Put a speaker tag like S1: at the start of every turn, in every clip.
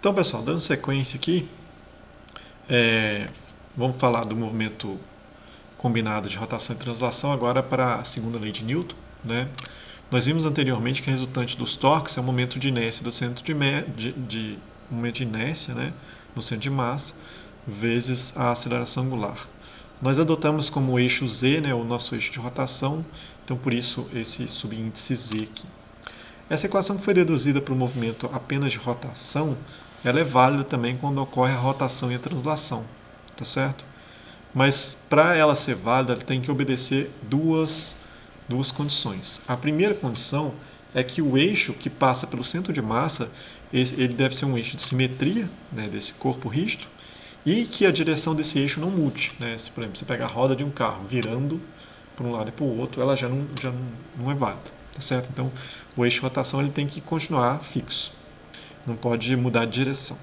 S1: Então, pessoal, dando sequência aqui, vamos falar do movimento combinado de rotação e translação agora para a segunda lei de Newton, né? Nós vimos anteriormente que a resultante dos torques é o momento de inércia do centro de momento de inércia, né, no centro de massa, vezes a aceleração angular. Nós adotamos como eixo Z, né, o nosso eixo de rotação, então por isso esse subíndice Z aqui. Essa equação que foi deduzida para o movimento apenas de rotação, ela é válida também quando ocorre a rotação e a translação, tá certo? Mas para ela ser válida, ela tem que obedecer duas condições. A primeira condição é que o eixo que passa pelo centro de massa, ele deve ser um eixo de simetria, né, desse corpo rígido, e que a direção desse eixo não mude. Né? Se, por exemplo, você pega a roda de um carro virando para um lado e para o outro, ela já não é válida. Tá certo? Então, o eixo de rotação ele tem que continuar fixo. Não pode mudar de direção.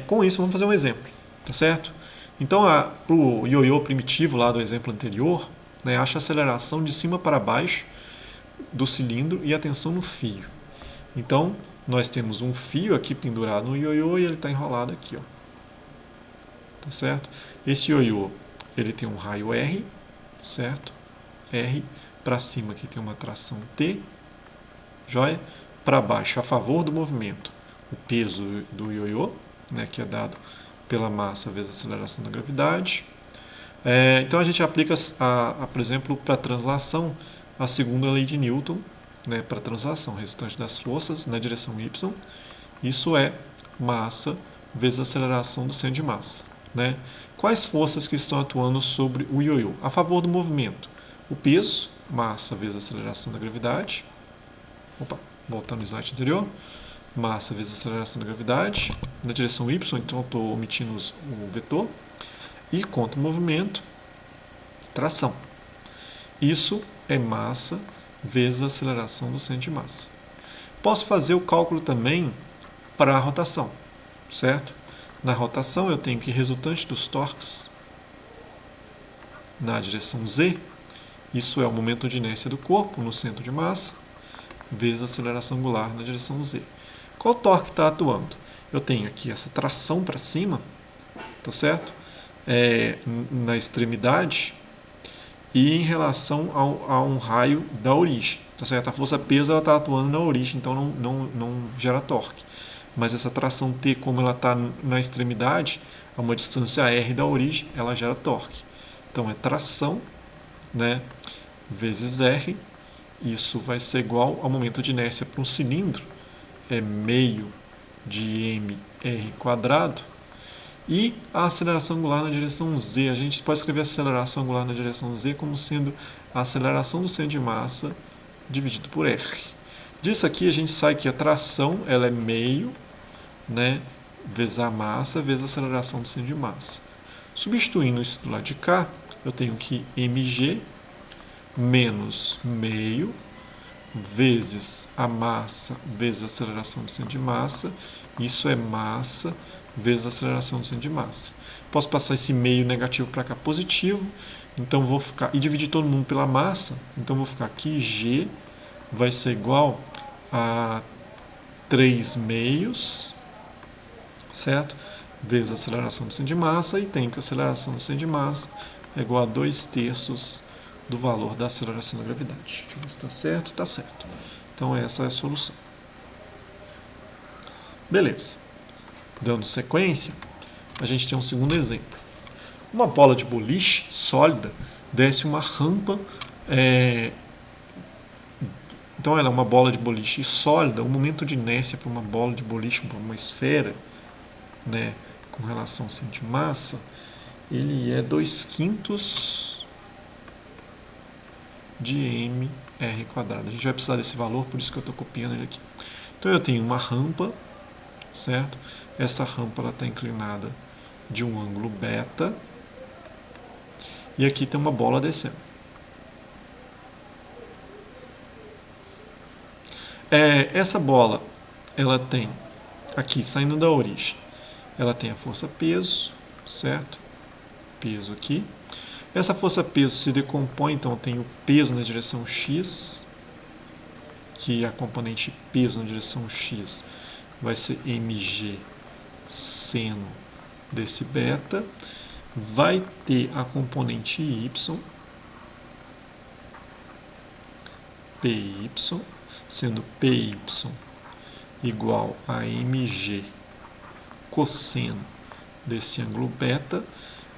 S1: Com isso, vamos fazer um exemplo. Tá certo? Então, para o ioiô primitivo lá do exemplo anterior, né, acha a aceleração de cima para baixo do cilindro e a tensão no fio. Então, nós temos um fio aqui pendurado no ioiô e ele está enrolado aqui. Ó. Tá certo? Esse ioiô ele tem um raio R, certo? R. Para cima aqui tem uma tração T, joia? Para baixo, a favor do movimento, o peso do ioiô, né, que é dado pela massa vezes a aceleração da gravidade. Então a gente aplica, por exemplo, para a translação, a segunda lei de Newton, né, para a translação, resultante das forças na direção y, isso é massa vezes a aceleração do centro de massa. Né? Quais forças que estão atuando sobre o ioiô? A favor do movimento, o peso, massa vezes a aceleração da gravidade. Opa, voltando ao slide anterior. Massa vezes a aceleração da gravidade. Na direção y, então eu estou omitindo o vetor. E contra o movimento, tração. Isso é massa vezes a aceleração do centro de massa. Posso fazer o cálculo também para a rotação, certo? Na rotação eu tenho que resultante dos torques na direção z, isso é o momento de inércia do corpo no centro de massa, vezes a aceleração angular na direção z. Qual torque está atuando? Eu tenho aqui essa tração para cima, tá certo? Na extremidade e em relação a um raio da origem. Tá certo? A força-peso está atuando na origem, então não gera torque. Mas essa tração T, como ela está na extremidade, a uma distância R da origem, ela gera torque. Então é tração, né, vezes R. Isso vai ser igual ao momento de inércia para um cilindro, é meio de mr quadrado. E a aceleração angular na direção z, a gente pode escrever a aceleração angular na direção z como sendo a aceleração do centro de massa dividido por r. Disso aqui a gente sabe que a tração ela é meio, né, vezes a massa vezes a aceleração do centro de massa. Substituindo isso do lado de cá, eu tenho que mg menos meio vezes a massa vezes a aceleração do centro de massa. Isso é massa vezes a aceleração do centro de massa. Posso passar esse meio negativo para cá positivo, então vou ficar e dividir todo mundo pela massa, então vou ficar aqui G vai ser igual a 3 meios, certo? Vezes a aceleração do centro de massa, e tenho que a aceleração do centro de massa é igual a 2/3 do valor da aceleração da gravidade. Deixa eu ver se está certo. Está certo. Então essa é a solução. Beleza. Dando sequência, a gente tem um segundo exemplo. Uma bola de boliche sólida desce uma rampa. Então ela é uma bola de boliche sólida. O momento de inércia para uma bola de boliche, para uma esfera, né, com relação ao centro de massa, ele é 2/5 de mr quadrado. A gente vai precisar desse valor, por isso que eu estou copiando ele aqui. Então eu tenho uma rampa, certo? Essa rampa está inclinada de um ângulo beta. E aqui tem uma bola descendo. Essa bola, ela tem, aqui saindo da origem, ela tem a força-peso, certo? Peso aqui. Essa força-peso se decompõe, então eu tenho peso na direção x, que a componente peso na direção x vai ser mg seno desse beta, vai ter a componente y, py, sendo py igual a mg cosseno desse ângulo beta.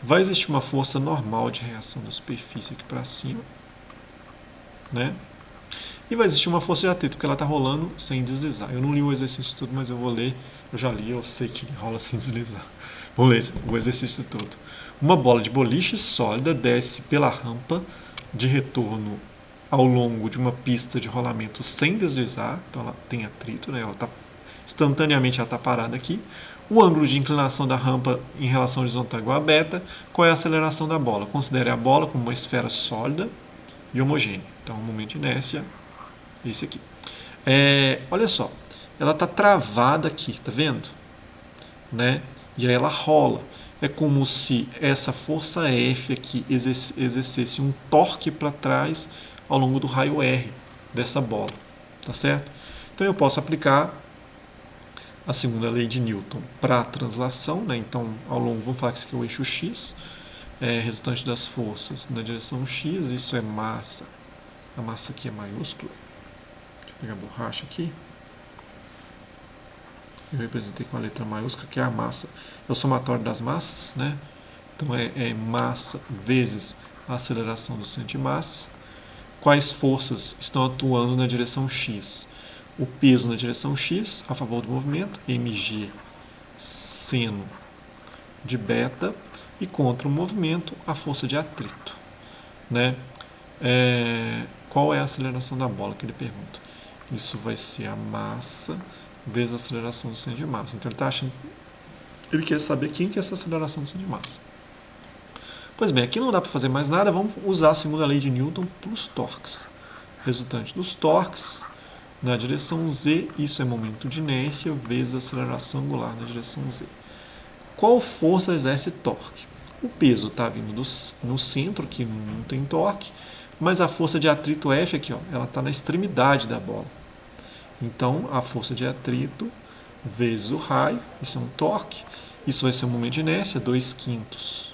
S1: Vai existir uma força normal de reação da superfície aqui para cima, né? E vai existir uma força de atrito, porque ela está rolando sem deslizar. Eu não li o exercício todo, mas eu vou ler. Eu já li, eu sei que rola sem deslizar. Vou ler o exercício todo. Uma bola de boliche sólida desce pela rampa de retorno ao longo de uma pista de rolamento sem deslizar. Então ela tem atrito, né? Instantaneamente ela está parada aqui. O ângulo de inclinação da rampa em relação à horizontal é igual a beta. Qual é a aceleração da bola? Considere a bola como uma esfera sólida e homogênea. Então, o momento de inércia é esse aqui. Olha só, ela está travada aqui, tá vendo? Né? E aí ela rola. É como se essa força F aqui exercesse um torque para trás ao longo do raio R dessa bola, tá certo? Então eu posso aplicar a segunda lei de Newton para a translação, né? Então, ao longo, vamos falar que isso aqui é o eixo X, resultante das forças na direção X, isso é massa. A massa aqui é maiúscula. Deixa eu pegar a borracha aqui. Eu representei com a letra maiúscula, que é a massa. É o somatório das massas, né? Então, é massa vezes a aceleração do centro de massa. Quais forças estão atuando na direção X? O peso na direção X a favor do movimento, mg seno de beta, e contra o movimento a força de atrito, né? Qual é a aceleração da bola que ele pergunta? Isso vai ser a massa vezes a aceleração do centro de massa. Então ele quer saber quem que é essa aceleração do centro de massa. Pois bem, aqui não dá para fazer mais nada, vamos usar a segunda lei de Newton para os torques. Resultante dos torques na direção Z, isso é momento de inércia vezes a aceleração angular na direção Z. Qual força exerce torque? O peso está vindo no centro, que não tem torque, mas a força de atrito F aqui, ó, ela está na extremidade da bola. Então, a força de atrito vezes o raio, isso é um torque, isso vai ser um momento de inércia, 2/5.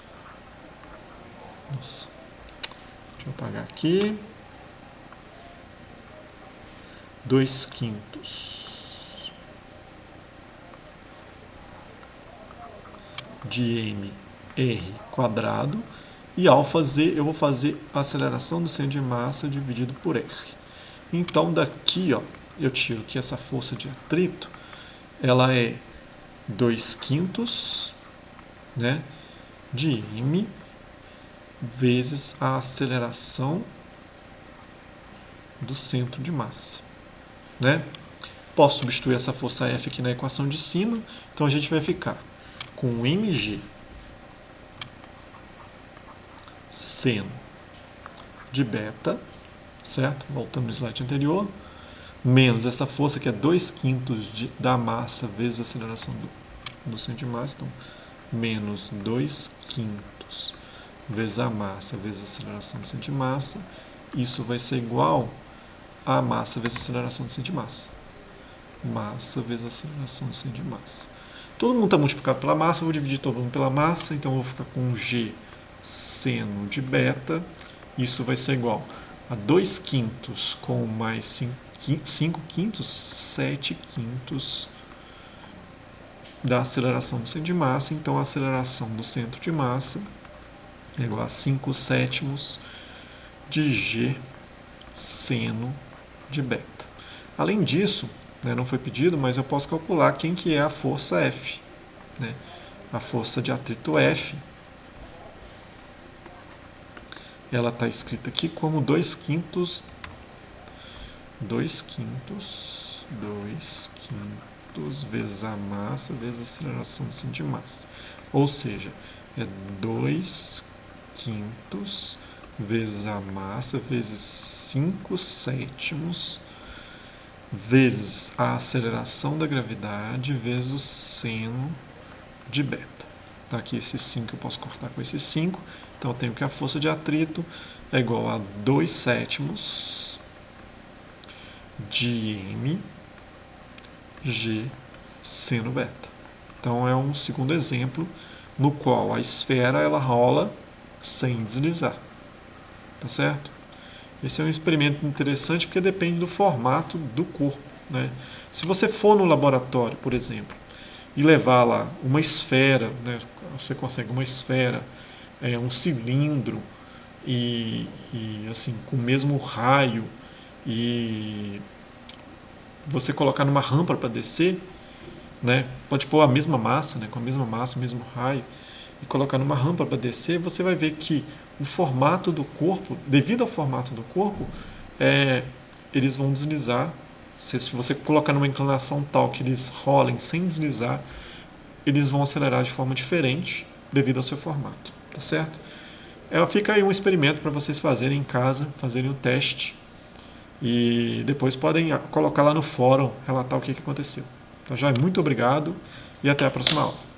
S1: Nossa, deixa eu apagar aqui. 2/5 de mr quadrado, e αz eu vou fazer a aceleração do centro de massa dividido por r. Então daqui, ó, eu tiro que essa força de atrito ela é 2/5, né, de m vezes a aceleração do centro de massa, né? Posso substituir essa força F aqui na equação de cima, então a gente vai ficar com mg seno de beta, certo? Voltando no slide anterior, menos essa força que é 2/5 da massa vezes a aceleração do centro de massa, então menos 2/5 vezes a massa vezes a aceleração do centro de massa, isso vai ser igual a massa vezes a aceleração do centro de massa. Massa vezes a aceleração do centro de massa. Todo mundo está multiplicado pela massa, eu vou dividir todo mundo pela massa, então eu vou ficar com g seno de beta, isso vai ser igual a 2/5 com mais 5/5, 7/5 da aceleração do centro de massa, então a aceleração do centro de massa é igual a 5/7 de g seno de beta. Além disso, né, não foi pedido, mas eu posso calcular quem que é a força F. Né? A força de atrito F, ela está escrita aqui como 2/5 vezes a massa vezes a aceleração do centro de massa. Ou seja, é 2/5 vezes a massa vezes 5/7 vezes a aceleração da gravidade vezes o seno de beta. Tá aqui esse 5, eu posso cortar com esse 5. Então eu tenho que a força de atrito é igual a 2/7 de mg seno beta. Então é um segundo exemplo no qual a esfera ela rola sem deslizar. Tá certo? Esse é um experimento interessante porque depende do formato do corpo, né? Se você for no laboratório, por exemplo, e levar lá uma esfera, né? Você consegue uma esfera, um cilindro e assim com o mesmo raio e você colocar numa rampa para descer, né? Pode pôr a mesma massa, né? Com a mesma massa, o mesmo raio e colocar numa rampa para descer, você vai ver que o formato do corpo, devido ao formato do corpo, eles vão deslizar. Se você colocar numa inclinação tal que eles rolem sem deslizar, eles vão acelerar de forma diferente devido ao seu formato, tá certo? Fica aí um experimento para vocês fazerem em casa, fazerem o teste e depois podem colocar lá no fórum, relatar o que aconteceu. Então, já muito obrigado e até a próxima aula.